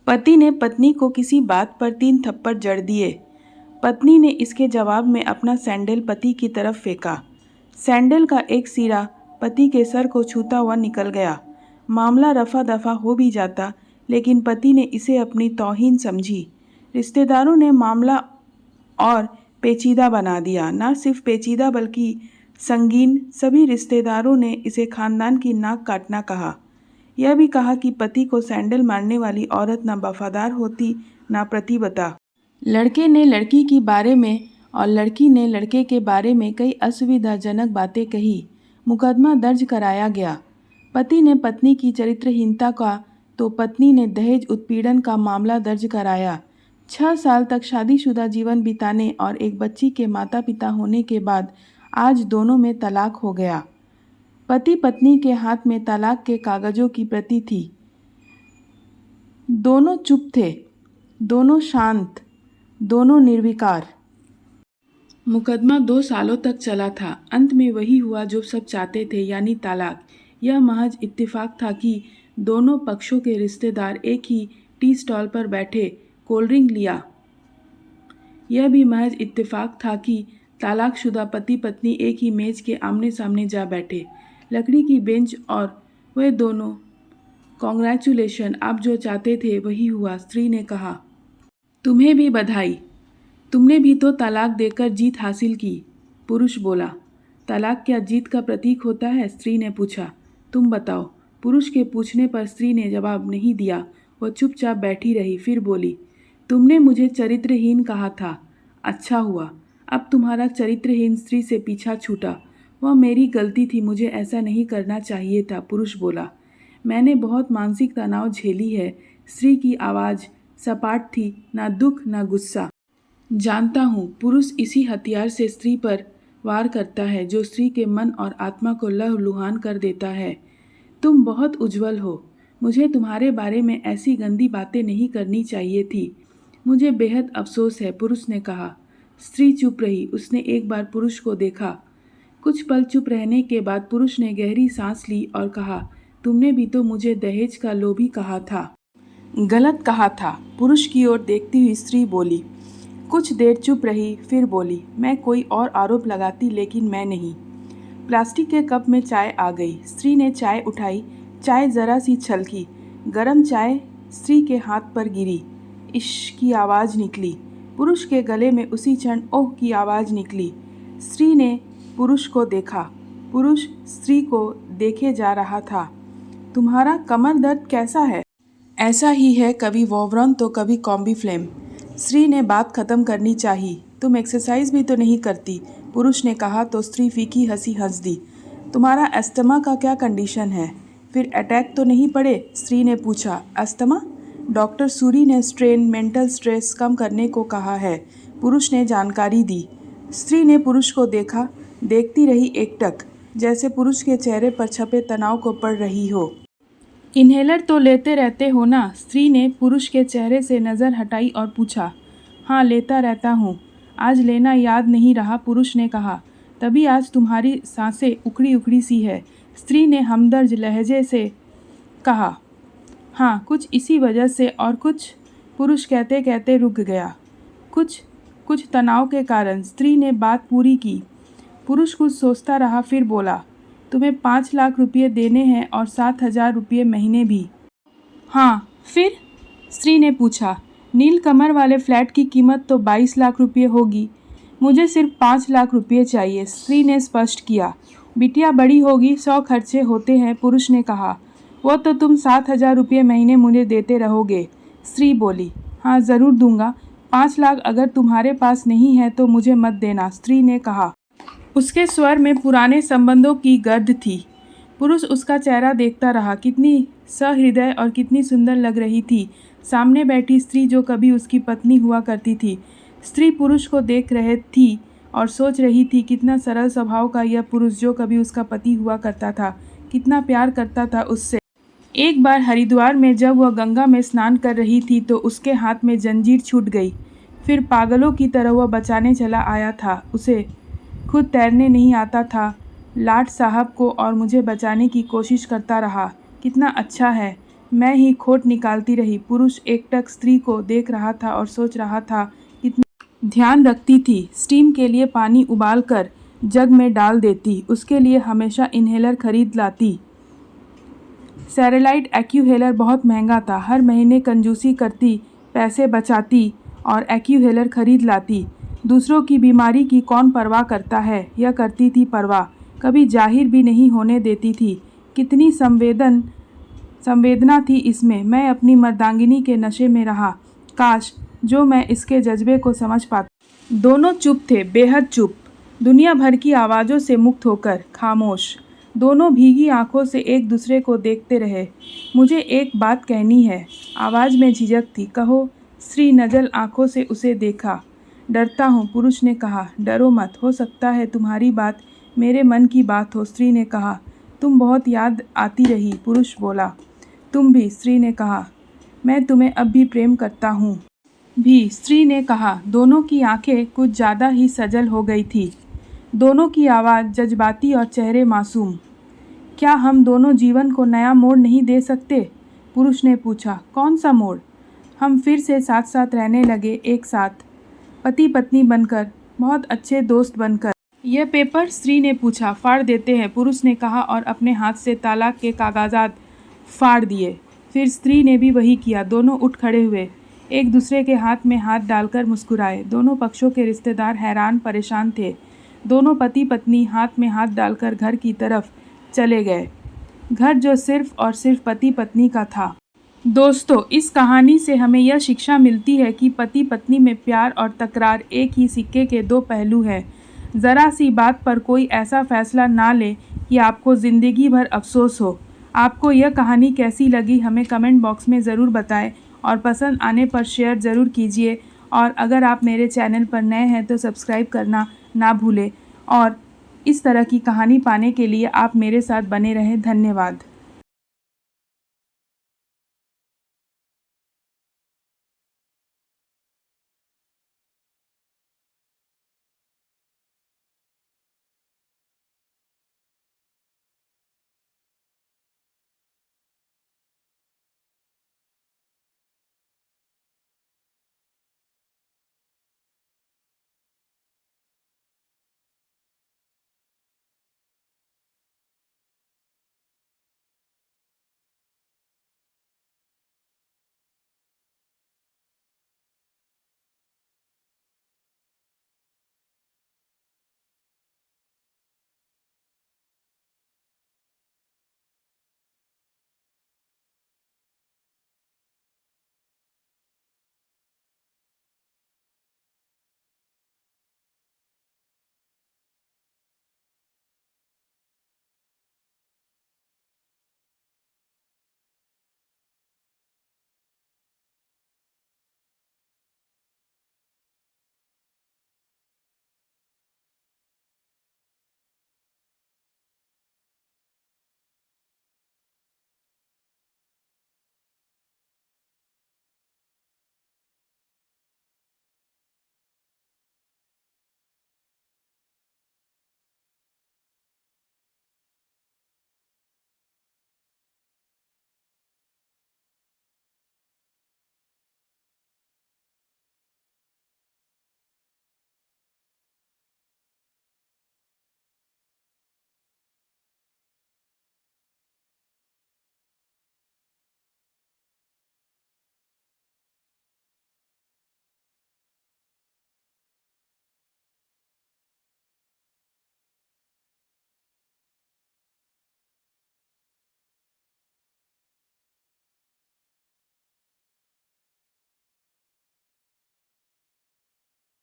पति ने पत्नी को किसी बात पर 3 थप्पड़ जड़ दिए। पत्नी ने इसके जवाब में अपना सैंडल पति की तरफ फेंका। सैंडल का एक सिरा पति के सर को छूता हुआ निकल गया। मामला रफा दफा हो भी जाता, लेकिन पति ने इसे अपनी तौहीन समझी। रिश्तेदारों ने मामला और पेचीदा बना दिया। न सिर्फ पेचीदा बल्कि संगीन। सभी रिश्तेदारों ने इसे खानदान की नाक काटना कहा। यह भी कहा कि पति को सैंडल मारने वाली औरत न वफादार होती न प्रतिबद्ध। लड़के ने लड़की के बारे में और लड़की ने लड़के के बारे में कई असुविधाजनक बातें कही। मुकदमा दर्ज कराया गया। पति ने पत्नी की चरित्रहीनता का तो पत्नी ने दहेज उत्पीड़न का मामला दर्ज कराया। 6 साल तक शादीशुदा जीवन बिताने और एक बच्ची के माता पिता होने के बाद आज दोनों में तलाक हो गया। पति पत्नी के हाथ में तलाक के कागजों की प्रति थी। दोनों चुप थे, दोनों शांत, दोनों निर्विकार। मुकदमा 2 सालों तक चला था। अंत में वही हुआ जो सब चाहते थे, यानी तलाक। यह महज इत्तेफाक था कि दोनों पक्षों के रिश्तेदार एक ही टी स्टॉल पर बैठे कोल्ड ड्रिंक लिया। यह भी महज इत्तेफाक था कि तलाकशुदा पति पत्नी एक ही मेज के आमने सामने जा बैठे। लकड़ी की बेंच और वे दोनों। कॉन्ग्रेचुलेशन, आप जो चाहते थे वही हुआ, स्त्री ने कहा। तुम्हें भी बधाई, तुमने भी तो तलाक देकर जीत हासिल की, पुरुष बोला। तलाक क्या जीत का प्रतीक होता है? स्त्री ने पूछा। तुम बताओ। पुरुष के पूछने पर स्त्री ने जवाब नहीं दिया। वह चुपचाप बैठी रही। फिर बोली, तुमने मुझे चरित्रहीन कहा था। अच्छा हुआ, अब तुम्हारा चरित्रहीन स्त्री से पीछा छूटा। वह मेरी गलती थी, मुझे ऐसा नहीं करना चाहिए था, पुरुष बोला। मैंने बहुत मानसिक तनाव झेली है। स्त्री की आवाज़ सपाट थी, ना दुख ना गुस्सा। जानता हूँ, पुरुष इसी हथियार से स्त्री पर वार करता है जो स्त्री के मन और आत्मा को लहूलुहान कर देता है। तुम बहुत उज्जवल हो। मुझे तुम्हारे बारे में ऐसी गंदी बातें नहीं करनी चाहिए थी। मुझे बेहद अफसोस है, पुरुष ने कहा। स्त्री चुप रही। उसने एक बार पुरुष को देखा। कुछ पल चुप रहने के बाद पुरुष ने गहरी सांस ली और कहा, तुमने भी तो मुझे दहेज का लोभी कहा था। गलत कहा था, पुरुष की ओर देखती हुई स्त्री बोली। कुछ देर चुप रही, फिर बोली, मैं कोई और आरोप लगाती, लेकिन मैं नहीं। प्लास्टिक के कप में चाय आ गई। स्त्री ने चाय उठाई। चाय जरा सी छलकी। गरम चाय स्त्री के हाथ पर गिरी। इश्क की आवाज़ निकली। पुरुष के गले में उसी क्षण ओह की आवाज़ निकली। स्त्री ने पुरुष को देखा। पुरुष स्त्री को देखे जा रहा था। तुम्हारा कमर दर्द कैसा है? ऐसा ही है, कभी वॉवरॉन तो कभी कॉम्बी फ्लेम। स्त्री ने बात खत्म करनी चाहिए। तुम एक्सरसाइज भी तो नहीं करती, पुरुष ने कहा तो स्त्री फीकी हंसी हंस दी। तुम्हारा अस्थमा का क्या कंडीशन है? फिर अटैक तो नहीं पड़े? स्त्री ने पूछा। अस्थमा? डॉक्टर सूरी ने स्ट्रेन मेंटल स्ट्रेस कम करने को कहा है, पुरुष ने जानकारी दी। स्त्री ने पुरुष को देखा। देखती रही एकटक, जैसे पुरुष के चेहरे पर छपे तनाव को पढ़ रही हो। इन्हेलर तो लेते रहते हो ना? स्त्री ने पुरुष के चेहरे से नज़र हटाई और पूछा। हाँ, लेता रहता हूँ। आज लेना याद नहीं रहा, पुरुष ने कहा। तभी आज तुम्हारी सांसें उखड़ी उखड़ी सी है, स्त्री ने हमदर्द लहजे से कहा। हाँ, कुछ इसी वजह से और कुछ, पुरुष कहते कहते रुक गया। कुछ तनाव के कारण, स्त्री ने बात पूरी की। पुरुष कुछ सोचता रहा, फिर बोला, तुम्हें 5 लाख रुपये देने हैं और 7,000 रुपये महीने भी। हाँ, फिर? स्त्री ने पूछा। नील कमर वाले फ्लैट की कीमत तो 22 लाख रुपये होगी। मुझे सिर्फ 5 लाख रुपये चाहिए, स्त्री ने स्पष्ट किया। बिटिया बड़ी होगी, 100 खर्चे होते हैं, पुरुष ने कहा। वो तो तुम 7,000 रुपये महीने मुझे देते रहोगे, स्त्री बोली। हाँ, ज़रूर दूंगा। 5 लाख अगर तुम्हारे पास नहीं है तो मुझे मत देना, स्त्री ने कहा। उसके स्वर में पुराने संबंधों की गर्द थी। पुरुष उसका चेहरा देखता रहा। कितनी सहृदय और कितनी सुंदर लग रही थी सामने बैठी स्त्री, जो कभी उसकी पत्नी हुआ करती थी। स्त्री पुरुष को देख रही थी और सोच रही थी, कितना सरल स्वभाव का यह पुरुष जो कभी उसका पति हुआ करता था, कितना प्यार करता था उससे। एक बार हरिद्वार में जब वह गंगा में स्नान कर रही थी तो उसके हाथ में जंजीर छूट गई। फिर पागलों की तरह वह बचाने चला आया था। उसे खुद तैरने नहीं आता था। लाट साहब को और मुझे बचाने की कोशिश करता रहा। कितना अच्छा है, मैं ही खोट निकालती रही। पुरुष एकटक स्त्री को देख रहा था और सोच रहा था कितना ध्यान रखती थी। स्टीम के लिए पानी उबाल कर जग में डाल देती, उसके लिए हमेशा इन्हेलर खरीद लाती। सेरेलाइट एक्यूहेलर बहुत महंगा था। हर महीने कंजूसी करती, पैसे बचाती और एक्यूहेलर खरीद लाती। दूसरों की बीमारी की कौन परवाह करता है, यह करती थी परवाह। कभी जाहिर भी नहीं होने देती थी। कितनी संवेदना थी इसमें। मैं अपनी मर्दांगिनी के नशे में रहा। काश जो मैं इसके जज्बे को समझ पाता। दोनों चुप थे, बेहद चुप, दुनिया भर की आवाज़ों से मुक्त होकर खामोश। दोनों भीगी आंखों से एक दूसरे को देखते रहे। मुझे एक बात कहनी है, आवाज़ में झिझक थी। कहो। स्त्री नजल आंखों से उसे देखा। डरता हूँ, पुरुष ने कहा। डरो मत, हो सकता है तुम्हारी बात मेरे मन की बात हो, स्त्री ने कहा। तुम बहुत याद आती रही, पुरुष बोला। तुम भी, स्त्री ने कहा। मैं तुम्हें अब भी प्रेम करता हूँ भी, स्त्री ने कहा। दोनों की आंखें कुछ ज़्यादा ही सजल हो गई थी। दोनों की आवाज़ जज्बाती और चेहरे मासूम। क्या हम दोनों जीवन को नया मोड़ नहीं दे सकते? पुरुष ने पूछा। कौन सा मोड़? हम फिर से साथ साथ रहने लगे, एक साथ, पति पत्नी बनकर, बहुत अच्छे दोस्त बनकर। यह पेपर? स्त्री ने पूछा। फाड़ देते हैं, पुरुष ने कहा और अपने हाथ से तालाक के कागजात फाड़ दिए। फिर स्त्री ने भी वही किया। दोनों उठ खड़े हुए, एक दूसरे के हाथ में हाथ डालकर मुस्कुराए। दोनों पक्षों के रिश्तेदार हैरान परेशान थे। दोनों पति पत्नी हाथ में हाथ डालकर घर की तरफ चले गए, घर जो सिर्फ और सिर्फ पति पत्नी का था। दोस्तों, इस कहानी से हमें यह शिक्षा मिलती है कि पति पत्नी में प्यार और तकरार एक ही सिक्के के दो पहलू हैं। ज़रा सी बात पर कोई ऐसा फैसला ना ले कि आपको ज़िंदगी भर अफसोस हो। आपको यह कहानी कैसी लगी हमें कमेंट बॉक्स में ज़रूर बताएं और पसंद आने पर शेयर ज़रूर कीजिए। और अगर आप मेरे चैनल पर नए हैं तो सब्सक्राइब करना ना भूलें। और इस तरह की कहानी पाने के लिए आप मेरे साथ बने रहें। धन्यवाद।